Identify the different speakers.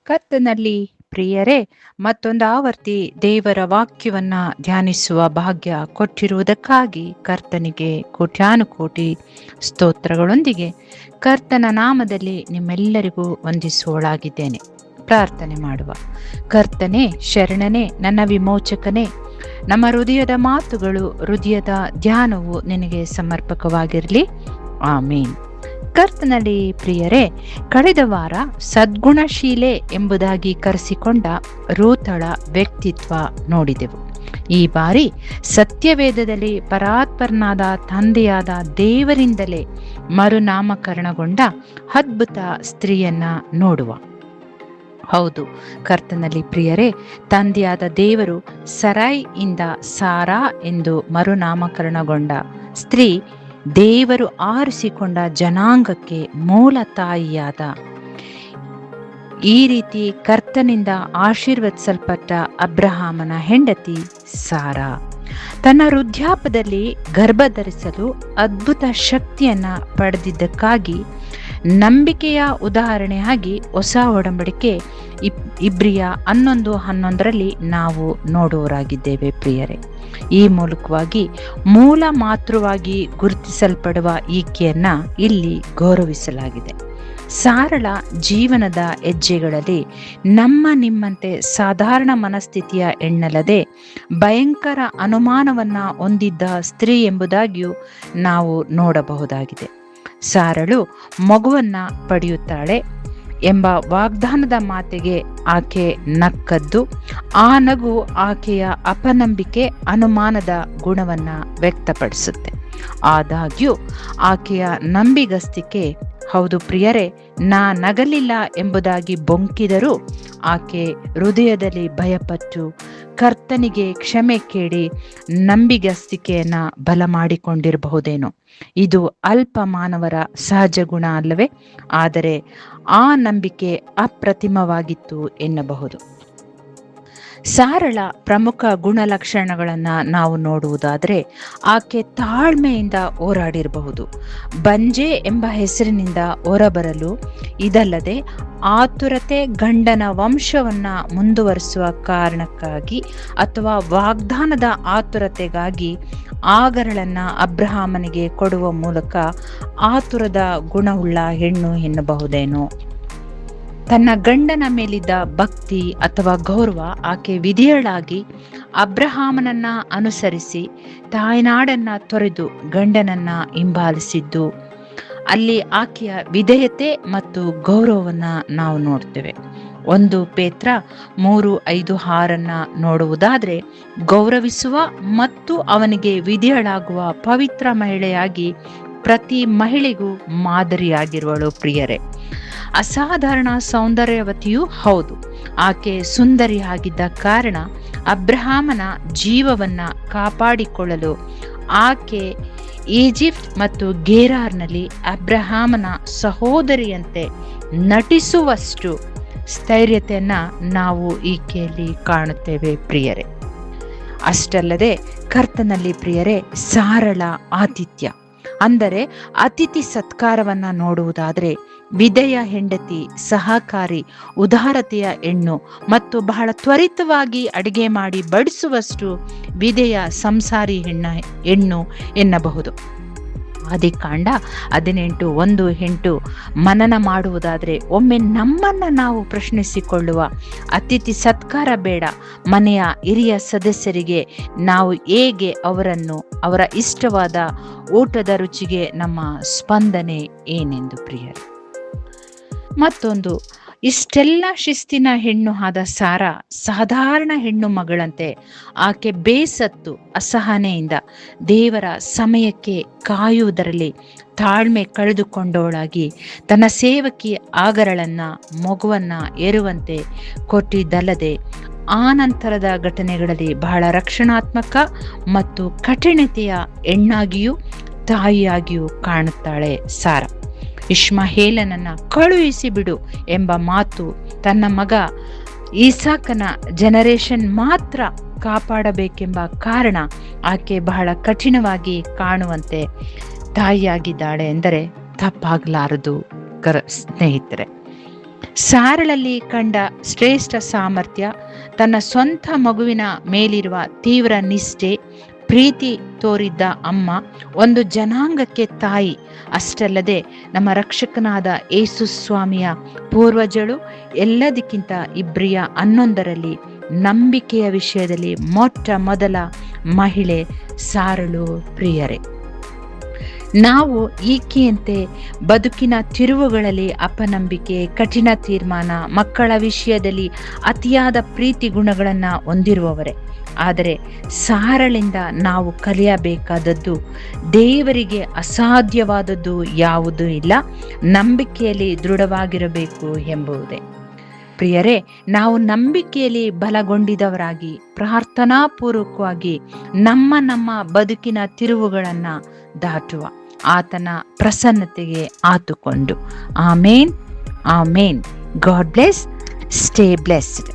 Speaker 1: ಕರ್ತನಲ್ಲಿ ಪ್ರಿಯರೇ, ಮತ್ತೊಂದು ಆವರ್ತಿ ದೇವರ ವಾಕ್ಯವನ್ನ ಧ್ಯಾನಿಸುವ ಭಾಗ್ಯ ಕೊಟ್ಟಿರುವುದಕ್ಕಾಗಿ ಕರ್ತನಿಗೆ ಕೋಟ್ಯಾನುಕೋಟಿ ಸ್ತೋತ್ರಗಳೊಂದಿಗೆ ಕರ್ತನ ನಾಮದಲ್ಲಿ ನಿಮ್ಮೆಲ್ಲರಿಗೂ ವಂದಿಸುವಳಾಗಿದ್ದೇನೆ. ಪ್ರಾರ್ಥನೆ ಮಾಡುವ. ಕರ್ತನೇ, ಶರಣನೇ, ನನ್ನ ವಿಮೋಚಕನೇ, ನಮ್ಮ ಹೃದಯದ ಮಾತುಗಳು, ಹೃದಯದ ಧ್ಯಾನವು ನಿನಗೆ ಸಮರ್ಪಕವಾಗಿರಲಿ. ಆಮೇನ್. ಕರ್ತನಲ್ಲಿ ಪ್ರಿಯರೇ, ಕಳೆದ ವಾರ ಸದ್ಗುಣಶೀಲೆ ಎಂಬುದಾಗಿ ಕರೆಸಿಕೊಂಡ ರೂತಳ ವ್ಯಕ್ತಿತ್ವ ನೋಡಿದೆವು. ಈ ಬಾರಿ ಸತ್ಯವೇದದಲ್ಲಿ ಪರಾತ್ಪರನಾದ ತಂದೆಯಾದ ದೇವರಿಂದಲೇ ಮರುನಾಮಕರಣಗೊಂಡ ಅದ್ಭುತ ಸ್ತ್ರೀಯನ್ನ ನೋಡುವ. ಹೌದು, ಕರ್ತನಲ್ಲಿ ಪ್ರಿಯರೇ, ತಂದೆಯಾದ ದೇವರು ಸರೈ ಇಂದ ಸಾರಾ ಎಂದು ಮರುನಾಮಕರಣಗೊಂಡ ಸ್ತ್ರೀ ದೇವರು ಆರಿಸಿಕೊಂಡ ಜನಾಂಗಕ್ಕೆ ಮೂಲ ತಾಯಿಯಾದ. ಈ ರೀತಿ ಕರ್ತನಿಂದ ಆಶೀರ್ವದಿಸಲ್ಪಟ್ಟ ಅಬ್ರಹಾಮನ ಹೆಂಡತಿ ಸಾರಾ ತನ್ನ ವೃದ್ಧಾಪ್ಯದಲ್ಲಿ ಗರ್ಭಧರಿಸಲು ಅದ್ಭುತ ಶಕ್ತಿಯನ್ನ ಪಡೆದಿದ್ದಕ್ಕಾಗಿ ನಂಬಿಕೆಯ ಉದಾಹರಣೆಯಾಗಿ ಹೊಸ ಒಡಂಬಡಿಕೆ ಇಬ್ರಿಯ 11:11 ನಾವು ನೋಡುವರಾಗಿದ್ದೇವೆ. ಪ್ರಿಯರೇ, ಈ ಮೂಲಕವಾಗಿ ಮೂಲ ಮಾತೃವಾಗಿ ಗುರುತಿಸಲ್ಪಡುವ ಈಕೆಯನ್ನ ಇಲ್ಲಿ ಗೌರವಿಸಲಾಗಿದೆ. ಸಾರಳ ಜೀವನದ ಹೆಜ್ಜೆಗಳಲ್ಲಿ ನಿಮ್ಮಂತೆ ಸಾಧಾರಣ ಮನಸ್ಥಿತಿಯ ಹೆಣ್ಣಲ್ಲದೆ ಭಯಂಕರ ಅನುಮಾನವನ್ನ ಹೊಂದಿದ್ದ ಸ್ತ್ರೀ ಎಂಬುದಾಗಿಯೂ ನಾವು ನೋಡಬಹುದಾಗಿದೆ. ಸಾರಳು ಮಗುವನ್ನ ಪಡೆಯುತ್ತಾಳೆ ಎಂಬ ವಾಗ್ದಾನದ ಮಾತಿಗೆ ಆಕೆ ನಕ್ಕದ್ದು, ಆ ನಗು ಆಕೆಯ ಅಪನಂಬಿಕೆ, ಅನುಮಾನದ ಗುಣವನ್ನ ವ್ಯಕ್ತಪಡಿಸುತ್ತೆ. ಆದಾಗ್ಯೂ ಆಕೆಯ ನಂಬಿಗಸ್ತಿಕೆ, ಹೌದು ಪ್ರಿಯರೇ, ನಗಲಿಲ್ಲ ಎಂಬುದಾಗಿ ಬೊಂಕಿದರೂ ಆಕೆ ಹೃದಯದಲ್ಲಿ ಭಯಪಟ್ಟು ಕರ್ತನಿಗೆ ಕ್ಷಮೆ ಕೇಳಿ ನಂಬಿಗಸ್ತಿಕೆಯನ್ನ ಬಲ ಮಾಡಿಕೊಂಡಿರಬಹುದೇನೋ. ಇದು ಅಲ್ಪ ಮಾನವರ ಸಹಜ ಗುಣ ಅಲ್ಲವೇ? ಆದರೆ ಆ ನಂಬಿಕೆ ಅಪ್ರತಿಮವಾಗಿತ್ತು ಎನ್ನಬಹುದು. ಸಾರಳ ಪ್ರಮುಖ ಗುಣಲಕ್ಷಣಗಳನ್ನ ನಾವು ನೋಡುವುದಾದರೆ, ಆಕೆ ತಾಳ್ಮೆಯಿಂದ ಹೋರಾಡಿರಬಹುದು. ಬಂಜೆ ಎಂಬ ಹೆಸರಿನಿಂದ ಹೊರಬರಲು, ಇದಲ್ಲದೆ ಆತುರತೆ, ಗಂಡನ ವಂಶವನ್ನ ಮುಂದುವರಿಸುವ ಕಾರಣಕ್ಕಾಗಿ ಅಥವಾ ವಾಗ್ದಾನದ ಆತುರತೆಗಾಗಿ ಆಗರಳನ್ನ ಅಬ್ರಹಾಮನಿಗೆ ಕೊಡುವ ಮೂಲಕ ಆತುರದ ಗುಣವುಳ್ಳ ಹೆಣ್ಣು ಎನ್ನಬಹುದೇನೋ. ತನ್ನ ಗಂಡನ ಮೇಲಿದ್ದ ಭಕ್ತಿ ಅಥವಾ ಗೌರವ ಆಕೆ ವಿಧೇಯಳಾಗಿ ಅಬ್ರಹಾಮನನ್ನ ಅನುಸರಿಸಿ ತಾಯ್ನಾಡನ್ನ ತೊರೆದು ಗಂಡನನ್ನ ಹಿಂಬಾಲಿಸಿದ್ದು, ಅಲ್ಲಿ ಆಕೆಯ ವಿಧೇಯತೆ ಮತ್ತು ಗೌರವವನ್ನ ನಾವು ನೋಡ್ತೇವೆ. 1 ಪೇತ್ರ 3:5-6 ನೋಡುವುದಾದ್ರೆ, ಗೌರವಿಸುವ ಮತ್ತು ಅವನಿಗೆ ವಿಧೇಯಳಾಗುವ ಪವಿತ್ರ ಮಹಿಳೆಯಾಗಿ ಪ್ರತಿ ಮಹಿಳೆಗೂ ಮಾದರಿಯಾಗಿರುವಳು. ಪ್ರಿಯರೇ, ಅಸಾಧಾರಣ ಸೌಂದರ್ಯವತಿಯೂ ಹೌದು. ಆಕೆ ಸುಂದರಿಯಾಗಿದ್ದ ಕಾರಣ ಅಬ್ರಹಾಮನ ಜೀವವನ್ನ ಕಾಪಾಡಿಕೊಳ್ಳಲು ಆಕೆ ಈಜಿಪ್ಟ್ ಮತ್ತು ಗೆರಾರ್ನಲ್ಲಿ ಅಬ್ರಹಾಮನ ಸಹೋದರಿಯಂತೆ ನಟಿಸುವಷ್ಟು ಸ್ಥೈರ್ಯತೆಯನ್ನ ನಾವು ಈಕೆಯಲ್ಲಿ ಕಾಣುತ್ತೇವೆ. ಪ್ರಿಯರೇ, ಅಷ್ಟಲ್ಲದೆ ಕರ್ತನಲ್ಲಿ ಪ್ರಿಯರೇ, ಸಾರಳ ಆತಿಥ್ಯ ಅಂದರೆ ಅತಿಥಿ ಸತ್ಕಾರವನ್ನ ನೋಡುವುದಾದ್ರೆ, ವಿಧೇಯ ಹೆಂಡತಿ, ಸಹಕಾರಿ, ಉದಾರತೆಯ ಹೆಣ್ಣು ಮತ್ತು ಬಹಳ ತ್ವರಿತವಾಗಿ ಅಡಿಗೆ ಮಾಡಿ ಬಡಿಸುವಷ್ಟು ವಿಧೇಯ ಸಂಸಾರಿ ಹೆಣ್ಣು ಎನ್ನಬಹುದು. ಆದಿಕಾಂಡ 18:1-8 ಮನನ ಮಾಡುವುದಾದ್ರೆ, ಒಮ್ಮೆ ನಮ್ಮನ್ನ ನಾವು ಪ್ರಶ್ನಿಸಿಕೊಳ್ಳುವ, ಅತಿಥಿ ಸತ್ಕಾರ ಬೇಡ, ಮನೆಯ ಹಿರಿಯ ಸದಸ್ಯರಿಗೆ ನಾವು ಹೇಗೆ ಅವರನ್ನು ಅವರ ಇಷ್ಟವಾದ ಊಟದ ರುಚಿಗೆ ನಮ್ಮ ಸ್ಪಂದನೆ ಏನೆಂದು. ಪ್ರಿಯರೇ, ಮತ್ತೊಂದು, ಇಷ್ಟೆಲ್ಲ ಶಿಸ್ತಿನ ಹೆಣ್ಣು ಆದ ಸಾರಾ ಸಾಧಾರಣ ಹೆಣ್ಣು ಮಗಳಂತೆ ಆಕೆ ಬೇಸತ್ತು ಅಸಹನೆಯಿಂದ ದೇವರ ಸಮಯಕ್ಕೆ ಕಾಯುವುದರಲ್ಲಿ ತಾಳ್ಮೆ ಕಳೆದುಕೊಂಡವಳಾಗಿ ತನ್ನ ಸೇವಕಿ ಆಗರಳನ್ನ ಮಗುವನ್ನ ಏರುವಂತೆ ಕೊಟ್ಟಿದ್ದಲ್ಲದೆ, ಆ ನಂತರದ ಘಟನೆಗಳಲ್ಲಿ ಬಹಳ ರಕ್ಷಣಾತ್ಮಕ ಮತ್ತು ಕಠಿಣತೆಯ ಹೆಣ್ಣಾಗಿಯೂ ತಾಯಿಯಾಗಿಯೂ ಕಾಣುತ್ತಾಳೆ ಸಾರಾ. ಇಷ್ಮಾಯೇಲನನ್ನ ಕಳುಹಿಸಿ ಬಿಡು ಎಂಬ ಮಾತು ತನ್ನ ಮಗ ಈಸಾಕನ ಜನರೇಷನ್ ಮಾತ್ರ ಕಾಪಾಡಬೇಕೆಂಬ ಕಾರಣ ಆಕೆ ಬಹಳ ಕಠಿಣವಾಗಿ ಕಾಣುವಂತೆ ತಾಯಿಯಾಗಿದ್ದಾಳೆ ಎಂದರೆ ತಪ್ಪಾಗಲಾರದು ಸ್ನೇಹಿತರೆ. ಸಾರಳಲ್ಲಿ ಕಂಡ ಶ್ರೇಷ್ಠ ಸಾಮರ್ಥ್ಯ, ತನ್ನ ಸ್ವಂತ ಮಗುವಿನ ಮೇಲಿರುವ ತೀವ್ರ ನಿಷ್ಠೆ, ಪ್ರೀತಿ ತೋರಿದ್ದ ಅಮ್ಮ, ಒಂದು ಜನಾಂಗಕ್ಕೆ ತಾಯಿ. ಅಷ್ಟಲ್ಲದೆ ನಮ್ಮ ರಕ್ಷಕನಾದ ಯೇಸು ಸ್ವಾಮಿಯ ಪೂರ್ವಜಳು ಎಲ್ಲದಕ್ಕಿಂತ ಇಬ್ರಿಯ 11ರಲ್ಲಿ ನಂಬಿಕೆಯ ವಿಷಯದಲ್ಲಿ ಮೊಟ್ಟ ಮೊದಲ ಮಹಿಳೆ ಸಾರಳು. ಪ್ರಿಯರೇ, ನಾವು ಈಕೆಯಂತೆ ಬದುಕಿನ ತಿರುವುಗಳಲ್ಲಿ ಅಪನಂಬಿಕೆ, ಕಠಿಣ ತೀರ್ಮಾನ, ಮಕ್ಕಳ ವಿಷಯದಲ್ಲಿ ಅತಿಯಾದ ಪ್ರೀತಿ ಗುಣಗಳನ್ನು ಹೊಂದಿರುವವರೇ. ಆದರೆ ಸಾರಳಿಂದ ನಾವು ಕಲಿಯಬೇಕಾದದ್ದು ದೇವರಿಗೆ ಅಸಾಧ್ಯವಾದದ್ದು ಯಾವುದೂ ಇಲ್ಲ, ನಂಬಿಕೆಯಲ್ಲಿ ದೃಢವಾಗಿರಬೇಕು ಎಂಬುದೇ. ಪ್ರಿಯರೇ, ನಾವು ನಂಬಿಕೆಯಲ್ಲಿ ಬಲಗೊಂಡಿದವರಾಗಿ ಪ್ರಾರ್ಥನಾಪೂರ್ವಕವಾಗಿ ನಮ್ಮ ಬದುಕಿನ ತಿರುವುಗಳನ್ನು ದಾಟುವ, ಆತನ ಪ್ರಸನ್ನತೆಗೆ ಆತುಕೊಂಡು. Amen, amen. God bless. Stay blessed.